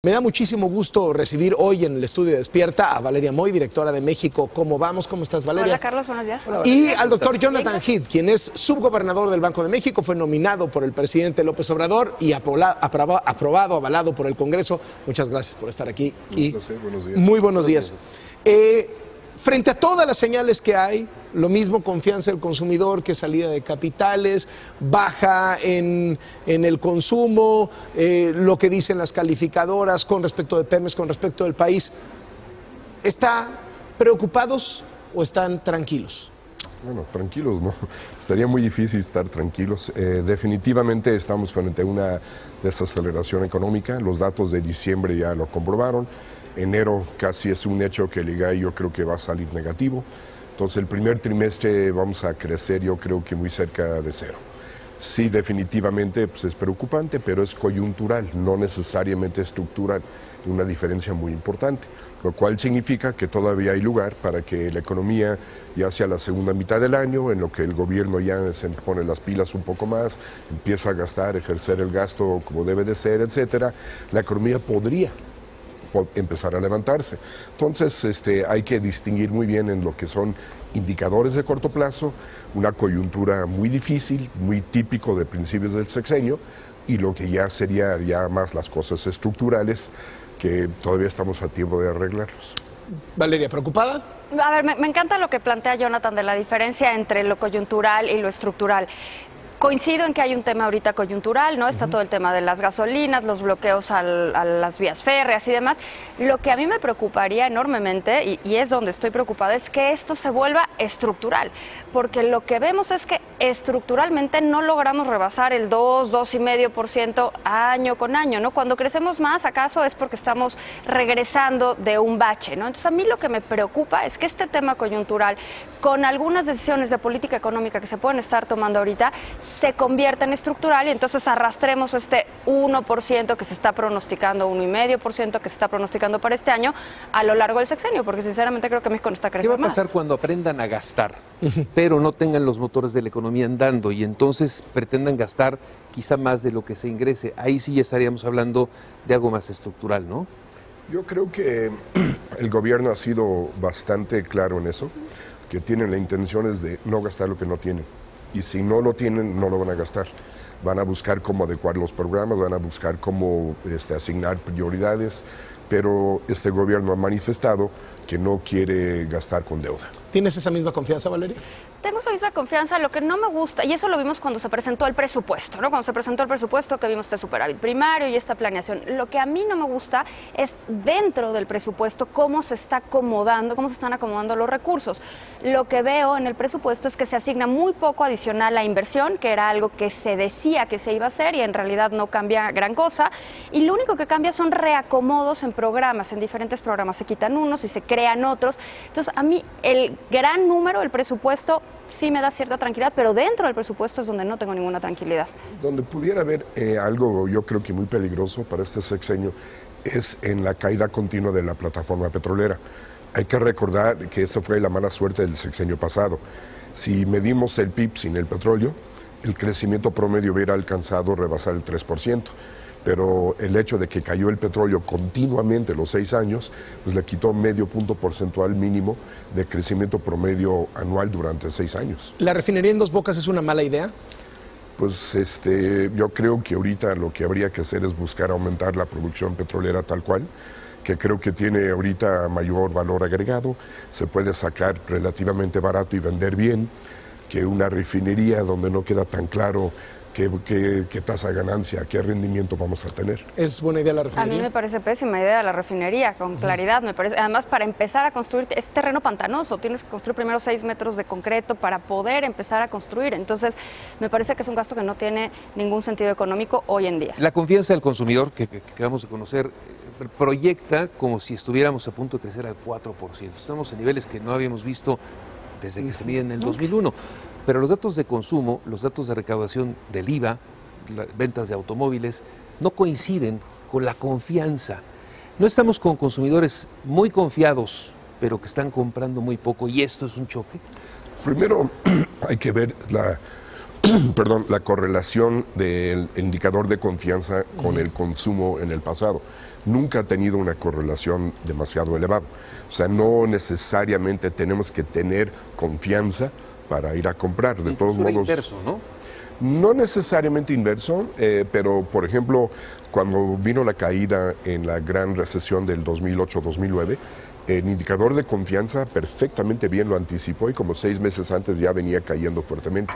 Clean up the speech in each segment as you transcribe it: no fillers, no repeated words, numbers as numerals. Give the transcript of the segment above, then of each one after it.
Me da muchísimo gusto recibir hoy en el estudio de Despierta a Valeria Moy, directora de México. ¿Cómo vamos? ¿Cómo estás, Valeria? Hola, Carlos, buenos días. Hola, y al doctor Jonathan Heath, quien es subgobernador del Banco de México, fue nominado por el presidente López Obrador y aprobado, avalado por el Congreso. Muchas gracias por estar aquí. Un placer, buenos días. Muy buenos días. Frente a todas las señales que hay, lo mismo confianza del consumidor que salida de capitales, baja en el consumo, lo que dicen las calificadoras con respecto de Pemex, con respecto del país. ¿Están preocupados o están tranquilos? Bueno, tranquilos, ¿no? Estaría muy difícil estar tranquilos. Definitivamente estamos frente a una desaceleración económica. Los datos de diciembre ya lo comprobaron. Enero casi es un hecho que el IGAI yo creo que va a salir negativo. Entonces el primer trimestre vamos a crecer yo creo que muy cerca de cero. Sí, definitivamente pues es preocupante, pero es coyuntural, no necesariamente estructural. Una diferencia muy importante, lo cual significa que todavía hay lugar para que la economía, ya sea la segunda mitad del año, en lo que el gobierno ya se pone las pilas un poco más, empieza a gastar, ejercer el gasto como debe de ser, etcétera, la economía podría empezar a levantarse. Entonces hay que distinguir muy bien en lo que son indicadores de corto plazo, una coyuntura muy difícil, muy típico de principios del sexenio, y lo que ya sería ya más las cosas estructurales que todavía estamos a tiempo de arreglarlos. Valeria, ¿preocupada? A ver, me encanta lo que plantea Jonathan de la diferencia entre lo coyuntural y lo estructural. Coincido en que hay un tema ahorita coyuntural, ¿no? Está todo el tema de las gasolinas, los bloqueos a las vías férreas y demás. Lo que a mí me preocuparía enormemente, y es donde estoy preocupada, es que esto se vuelva estructural. Porque lo que vemos es que estructuralmente no logramos rebasar el 2,5% año con año, ¿no? Cuando crecemos más, acaso es porque estamos regresando de un bache, ¿no? Entonces a mí lo que me preocupa es que este tema coyuntural, con algunas decisiones de política económica que se pueden estar tomando ahorita, se convierta en estructural y entonces arrastremos este 1% que se está pronosticando, 1,5% que se está pronosticando para este año a lo largo del sexenio, porque sinceramente creo que México no está creciendo más. ¿Qué va a pasar cuando aprendan a gastar, pero no tengan los motores de la economía andando y entonces pretendan gastar quizá más de lo que se ingrese? Ahí sí ya estaríamos hablando de algo más estructural, ¿no? Yo creo que el gobierno ha sido bastante claro en eso, que tienen las intenciones de no gastar lo que no tienen. Y si no lo tienen, no lo van a gastar. Van a buscar cómo adecuar los programas, van a buscar cómo asignar prioridades, pero este gobierno ha manifestado que no quiere gastar con deuda. ¿Tienes esa misma confianza, Valeria? Tengo esa misma confianza. Lo que no me gusta, y eso lo vimos cuando se presentó el presupuesto, ¿no? Cuando se presentó el presupuesto, que vimos este superávit primario y esta planeación. Lo que a mí no me gusta es dentro del presupuesto cómo se está acomodando, cómo se están acomodando los recursos. Lo que veo en el presupuesto es que se asigna muy poco adicional a inversión, que era algo que se decía que se iba a hacer y en realidad no cambia gran cosa. Y lo único que cambia son reacomodos en programas, en diferentes programas. Se quitan unos y se crean otros. Entonces, a mí el gran número, el presupuesto, sí me da cierta tranquilidad, pero dentro del presupuesto es donde no tengo ninguna tranquilidad. Donde pudiera haber algo, yo creo que muy peligroso para este sexenio, es en la caída continua de la plataforma petrolera. Hay que recordar que esa fue la mala suerte del sexenio pasado. Si medimos el PIB sin el petróleo, el crecimiento promedio hubiera alcanzado rebasar el 3%. Pero el hecho de que cayó el petróleo continuamente los 6 años, pues le quitó medio punto porcentual mínimo de crecimiento promedio anual durante 6 años. ¿La refinería en Dos Bocas es una mala idea? Pues yo creo que ahorita lo que habría que hacer es buscar aumentar la producción petrolera tal cual, que creo que tiene ahorita mayor valor agregado, se puede sacar relativamente barato y vender bien, que una refinería donde no queda tan claro qué tasa de ganancia, qué rendimiento vamos a tener. ¿Es buena idea la refinería? A mí me parece pésima idea la refinería, con claridad. Me parece, además, para empezar a construir, es terreno pantanoso, tienes que construir primero 6 metros de concreto para poder empezar a construir. Entonces, me parece que es un gasto que no tiene ningún sentido económico hoy en día. La confianza del consumidor, que acabamos de conocer, proyecta como si estuviéramos a punto de crecer al 4%. Estamos en niveles que no habíamos visto desde que se mide en el 2001. Pero los datos de consumo, los datos de recaudación del IVA, las ventas de automóviles, no coinciden con la confianza. No estamos con consumidores muy confiados, pero que están comprando muy poco, y esto es un choque. Primero hay que ver la correlación del indicador de confianza con el consumo en el pasado. nunca ha tenido una correlación demasiado elevada. O sea, no necesariamente tenemos que tener confianza para ir a comprar. De todos modos, inverso, ¿no? No necesariamente inverso, pero por ejemplo, cuando vino la caída en la gran recesión del 2008-2009, el indicador de confianza perfectamente bien lo anticipó y como 6 meses antes ya venía cayendo fuertemente.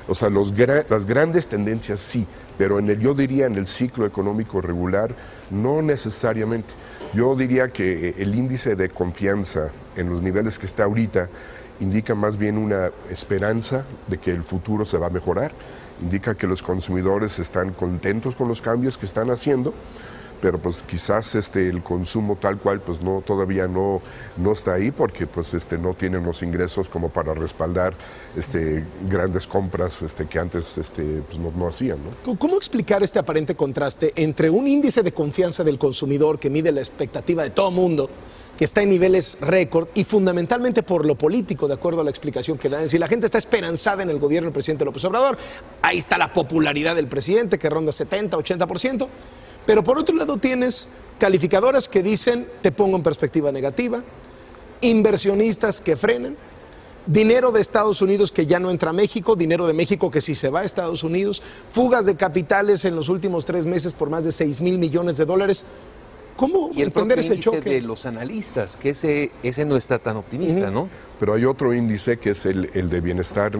O sea, las grandes tendencias sí, pero yo diría en el ciclo económico regular no necesariamente. Yo diría que el índice de confianza en los niveles que está ahorita indica más bien una esperanza de que el futuro se va a mejorar, indica que los consumidores están contentos con los cambios que están haciendo, pero pues quizás el consumo tal cual pues todavía no está ahí porque pues no tienen los ingresos como para respaldar grandes compras que antes pues no hacían, ¿no? ¿Cómo explicar este aparente contraste entre un índice de confianza del consumidor que mide la expectativa de todo mundo, que está en niveles récord, y fundamentalmente por lo político, de acuerdo a la explicación que dan? Si la gente está esperanzada en el gobierno del presidente López Obrador, ahí está la popularidad del presidente que ronda 70, 80%, pero por otro lado tienes calificadoras que dicen te pongo en perspectiva negativa, inversionistas que frenan, dinero de Estados Unidos que ya no entra a México, dinero de México que sí se va a Estados Unidos, fugas de capitales en los últimos 3 meses por más de $6,000 millones. ¿Cómo y el entender ese índice choque de los analistas, que ese no está tan optimista, ¿no? Pero hay otro índice que es el de bienestar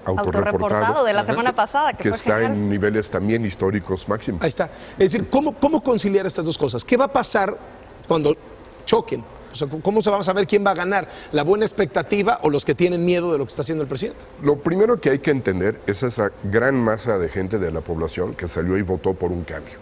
autorreportado de la semana pasada, que está genial. en niveles también históricos máximos. Ahí está. Es decir, ¿cómo conciliar estas dos cosas? ¿Qué va a pasar cuando choquen? O sea, ¿cómo se va a saber quién va a ganar? ¿La buena expectativa o los que tienen miedo de lo que está haciendo el presidente? Lo primero que hay que entender es esa gran masa de gente de la población que salió y votó por un cambio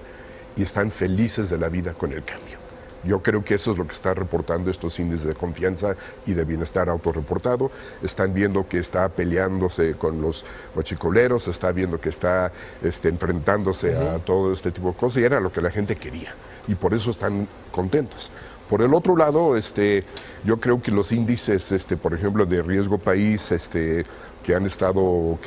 y están felices de la vida con el cambio. Yo creo que eso es lo que está reportando estos índices de confianza y de bienestar autorreportado. Están viendo que está peleándose con los huachicoleros, está viendo que está enfrentándose a todo este tipo de cosas, y era lo que la gente quería, y por eso están contentos. Por el otro lado, yo creo que los índices, por ejemplo, de riesgo país, que han estado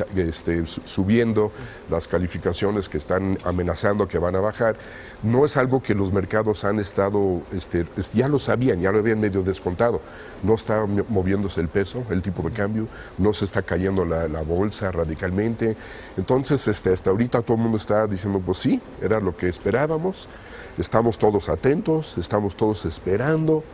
subiendo, las calificaciones que están amenazando que van a bajar, no es algo que los mercados han estado, ya lo sabían, ya lo habían medio descontado. No está moviéndose el peso, el tipo de cambio, no se está cayendo la bolsa radicalmente. Entonces, hasta ahorita todo el mundo está diciendo, pues sí, era lo que esperábamos, estamos todos atentos, estamos todos esperando.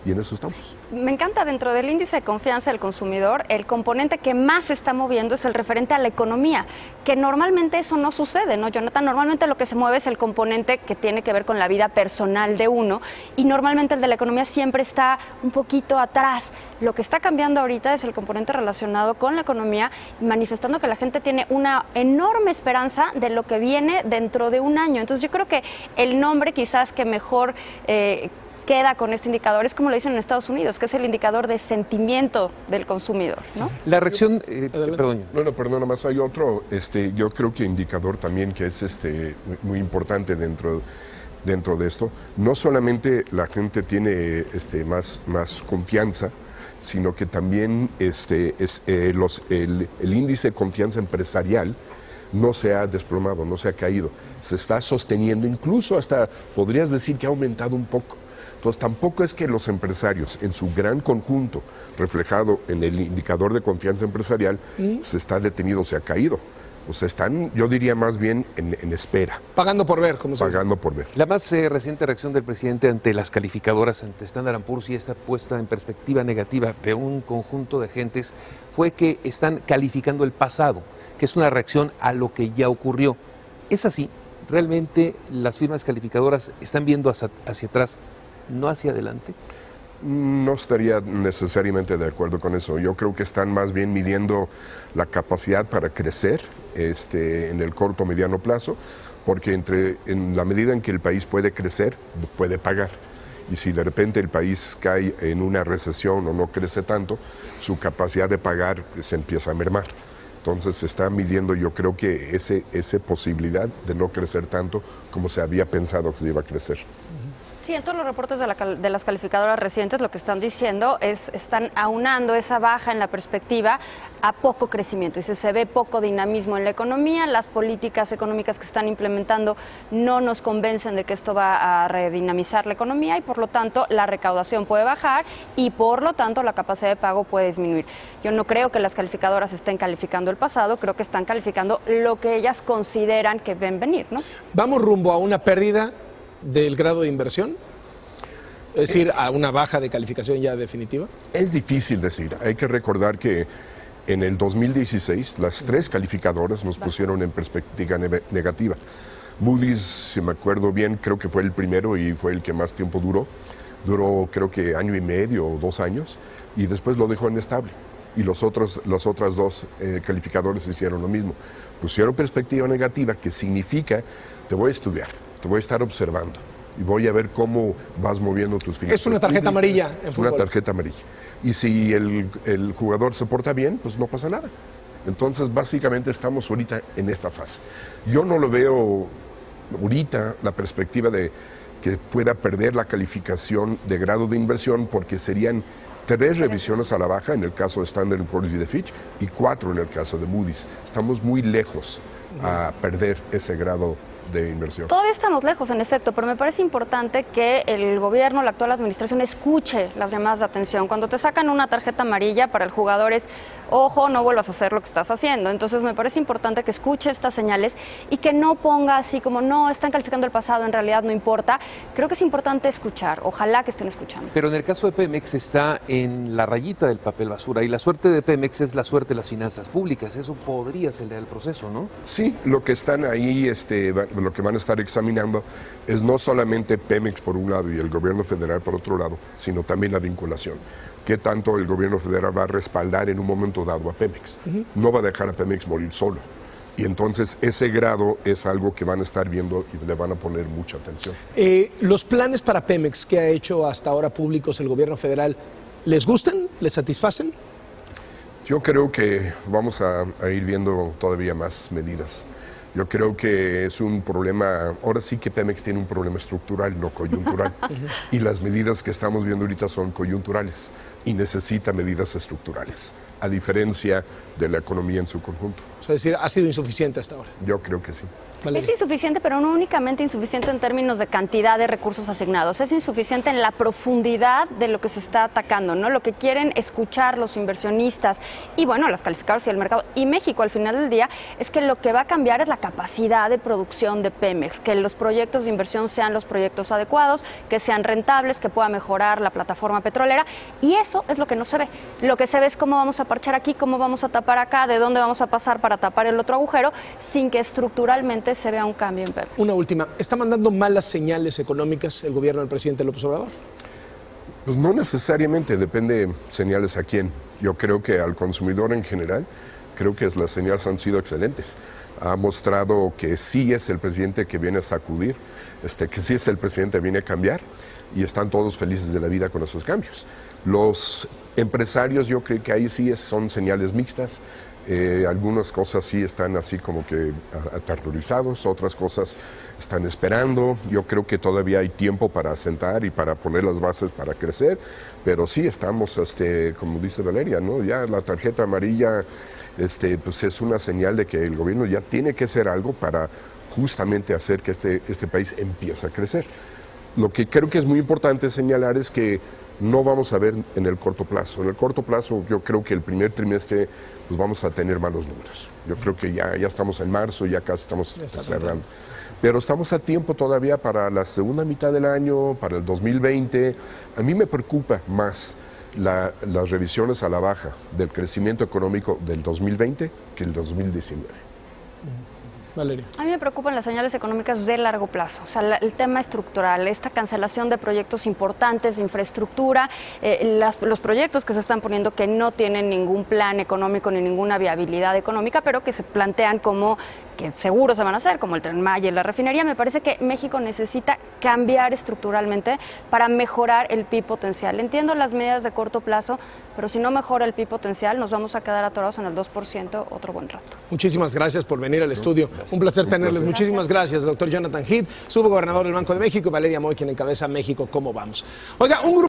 Y en eso estamos. Me encanta, dentro del índice de confianza del consumidor, el componente que más se está moviendo es el referente a la economía, que normalmente eso no sucede, ¿no, Jonathan? Normalmente lo que se mueve es el componente que tiene que ver con la vida personal de uno, y normalmente el de la economía siempre está un poquito atrás. Lo que está cambiando ahorita es el componente relacionado con la economía, manifestando que la gente tiene una enorme esperanza de lo que viene dentro de un año. Entonces yo creo que el nombre quizás que mejor queda con este indicador es como lo dicen en Estados Unidos, que es el indicador de sentimiento del consumidor, ¿no? La reacción, perdón. No, perdón, más hay otro, yo creo que indicador también que es muy importante dentro de esto. No solamente la gente tiene más confianza, sino que también el índice de confianza empresarial no se ha desplomado, no se ha caído, se está sosteniendo, incluso hasta podrías decir que ha aumentado un poco. Entonces tampoco es que los empresarios en su gran conjunto, reflejado en el indicador de confianza empresarial, se está detenido, se ha caído. O sea, están, yo diría más bien en espera. Pagando por ver, como se dice. Pagando por ver. La más reciente reacción del presidente ante las calificadoras, ante Standard & Poor's y esta puesta en perspectiva negativa de un conjunto de agentes, fue que están calificando el pasado, que es una reacción a lo que ya ocurrió. ¿Es así? ¿Realmente las firmas calificadoras están viendo hacia atrás, no hacia adelante? No estaría necesariamente de acuerdo con eso. Yo creo que están más bien midiendo la capacidad para crecer en el corto o mediano plazo, porque en la medida en que el país puede crecer, puede pagar. Y si de repente el país cae en una recesión o no crece tanto, su capacidad de pagar se empieza a mermar. Entonces se está midiendo, yo creo que esa posibilidad de no crecer tanto como se había pensado que se iba a crecer. Sí, en todos los reportes de las calificadoras recientes lo que están diciendo es, están aunando esa baja en la perspectiva a poco crecimiento. Y si se ve poco dinamismo en la economía, las políticas económicas que están implementando no nos convencen de que esto va a redinamizar la economía y por lo tanto la recaudación puede bajar y por lo tanto la capacidad de pago puede disminuir. Yo no creo que las calificadoras estén calificando el pasado, creo que están calificando lo que ellas consideran que ven venir, ¿no? ¿Vamos rumbo a una pérdida del grado de inversión? Es decir, a una baja de calificación ya definitiva. Es difícil decir. Hay que recordar que en el 2016 las 3 calificadoras nos pusieron en perspectiva negativa. Moody's, si me acuerdo bien, creo que fue el primero y fue el que más tiempo duró. Duró creo que año y medio o 2 años y después lo dejó inestable. Y las otras 2 calificadores hicieron lo mismo. Pusieron perspectiva negativa, que significa te voy a estudiar, te voy a estar observando y voy a ver cómo vas moviendo tus finanzas. Es una tarjeta amarilla en fútbol. Una tarjeta amarilla. Y si el jugador se porta bien, pues no pasa nada. Entonces, básicamente estamos ahorita en esta fase. Yo no lo veo ahorita la perspectiva de que pueda perder la calificación de grado de inversión porque serían 3 revisiones a la baja en el caso de Standard & Poor's y de Fitch y 4 en el caso de Moody's. Estamos muy lejos a perder ese grado de inversión. Todavía estamos lejos, en efecto, pero me parece importante que el gobierno, la actual administración, escuche las llamadas de atención. Cuando te sacan una tarjeta amarilla, para el jugador es, ojo, no vuelvas a hacer lo que estás haciendo. Entonces me parece importante que escuche estas señales y que no ponga así como, no, están calificando el pasado, en realidad no importa. Creo que es importante escuchar, ojalá que estén escuchando. Pero en el caso de Pemex está en la rayita del papel basura y la suerte de Pemex es la suerte de las finanzas públicas. Eso podría acelerar el proceso, ¿no? Sí, lo que están ahí, lo que van a estar examinando es no solamente Pemex por un lado y el gobierno federal por otro lado, sino también la vinculación. ¿Qué tanto el gobierno federal va a respaldar en un momento dado a Pemex? No va a dejar a Pemex morir solo. Y entonces ese grado es algo que van a estar viendo y le van a poner mucha atención. ¿Los planes para Pemex que ha hecho hasta ahora públicos el gobierno federal, les gustan? ¿Les satisfacen? Yo creo que vamos a ir viendo todavía más medidas. Yo creo que es un problema, ahora sí que Pemex tiene un problema estructural, no coyuntural. Y las medidas que estamos viendo ahorita son coyunturales y necesita medidas estructurales, a diferencia de la economía en su conjunto. Es decir, ha sido insuficiente hasta ahora. Yo creo que sí. Es insuficiente, pero no únicamente insuficiente en términos de cantidad de recursos asignados, es insuficiente en la profundidad de lo que se está atacando, ¿no? Lo que quieren escuchar los inversionistas y, bueno, las calificadoras y el mercado y México al final del día es que lo que va a cambiar es la capacidad de producción de Pemex, que los proyectos de inversión sean los proyectos adecuados, que sean rentables, que pueda mejorar la plataforma petrolera y eso es lo que no se ve. Lo que se ve es cómo vamos a parchar aquí, cómo vamos a tapar acá, de dónde vamos a pasar para tapar el otro agujero, sin que estructuralmente se vea un cambio en Pemex. Una última, ¿está mandando malas señales económicas el gobierno del presidente López Obrador? Pues no necesariamente, depende señales a quién. Yo creo que al consumidor en general, creo que las señales han sido excelentes. Ha mostrado que sí es el presidente que viene a sacudir, que sí es el presidente que viene a cambiar y están todos felices de la vida con esos cambios. Los empresarios, yo creo que ahí sí son señales mixtas. Algunas cosas sí están así como que aterrorizados, otras cosas están esperando. Yo creo que todavía hay tiempo para sentar y para poner las bases para crecer, pero sí estamos, como dice Valeria, ¿no? Ya la tarjeta amarilla pues es una señal de que el gobierno ya tiene que hacer algo para justamente hacer que este país empiece a crecer. Lo que creo que es muy importante señalar es que no vamos a ver en el corto plazo. En el corto plazo yo creo que el primer trimestre pues vamos a tener malos números. Yo creo que ya estamos en marzo, ya casi estamos cerrando. Pero estamos a tiempo todavía para la segunda mitad del año, para el 2020. A mí me preocupa más las revisiones a la baja del crecimiento económico del 2020 que el 2019. Valeria. A mí me preocupan las señales económicas de largo plazo, o sea, el tema estructural, esta cancelación de proyectos importantes de infraestructura, los proyectos que se están poniendo que no tienen ningún plan económico ni ninguna viabilidad económica, pero que se plantean como que seguro se van a hacer, como el Tren Maya y la refinería, me parece que México necesita cambiar estructuralmente para mejorar el PIB potencial. Entiendo las medidas de corto plazo, pero si no mejora el PIB potencial, nos vamos a quedar atorados en el 2% otro buen rato. Muchísimas gracias por venir al estudio. Un placer tenerles. Muchísimas gracias, doctor Jonathan Heath, subgobernador del Banco de México, y Valeria Moy, quien encabeza México. ¿Cómo vamos? Oiga, un grupo